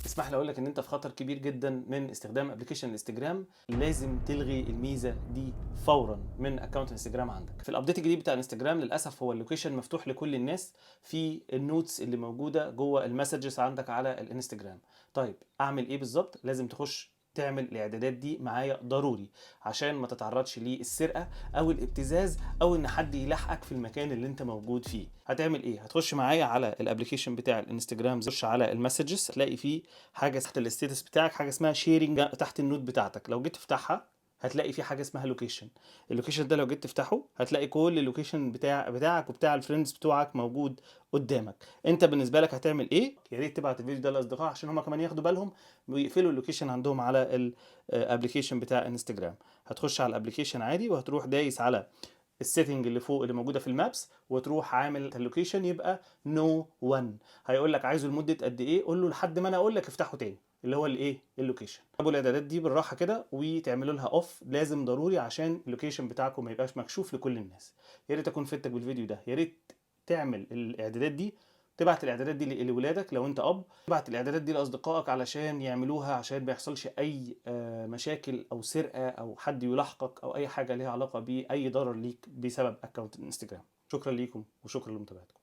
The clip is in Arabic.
اسمح لي اقول لك ان انت في خطر كبير جدا من استخدام ابلكيشن الانستجرام. لازم تلغي الميزه دي فورا من اكونت انستجرام عندك. في الابديت الجديد بتاع انستجرام للاسف هو اللوكيشن مفتوح لكل الناس في النوتس اللي موجوده جوه المسجز عندك على الانستجرام. طيب اعمل ايه بالظبط؟ لازم تخش تعمل الاعدادات دي معايا ضروري عشان ما تتعرضش للسرقه او الابتزاز او ان حد يلاحقك في المكان اللي انت موجود فيه. هتعمل ايه؟ هتخش معايا على الابلكيشن بتاع الانستجرام، تخش على المسجز، هتلاقي فيه حاجه تحت الستاتس بتاعك، حاجه اسمها شيرنج تحت النوت بتاعتك. لو جيت تفتحها هتلاقي في حاجه اسمها لوكيشن. اللوكيشن ده لو جيت تفتحه هتلاقي كل اللوكيشن بتاعك وبتاع الفريندز بتوعك موجود قدامك. انت بالنسبه لك هتعمل ايه؟ يا ريت تبعت الفيديو ده لاصدقائك عشان هم كمان ياخدوا بالهم ويقفلوا اللوكيشن عندهم على الابلكيشن بتاع انستجرام. هتخش على الابلكيشن عادي وهتروح دايس على السيتنج اللي فوق اللي موجوده في المابس وتروح عامل اللوكيشن يبقى نو 1. هيقول لك عايزه لمده قد ايه؟ قول له لحد ما انا اقول لك افتحه تاني، اللي هو الايه؟ اللوكيشن. ابو الاعدادات دي بالراحه كده وتعملوا لها اوف، لازم ضروري عشان اللوكيشن بتاعكم ما يبقاش مكشوف لكل الناس. يا ريت اكون فدتك بالفيديو ده. يا ريت تعمل الاعدادات دي، تبعت الاعدادات دي لاولادك لو انت اب، تبعت الاعدادات دي لاصدقائك علشان يعملوها، عشان ما يحصلش اي مشاكل او سرقه او حد يلاحقك او اي حاجه ليها علاقه باي ضرر ليك بسبب اكونت الانستجرام. شكرا ليكم وشكرا لمتابعتكم.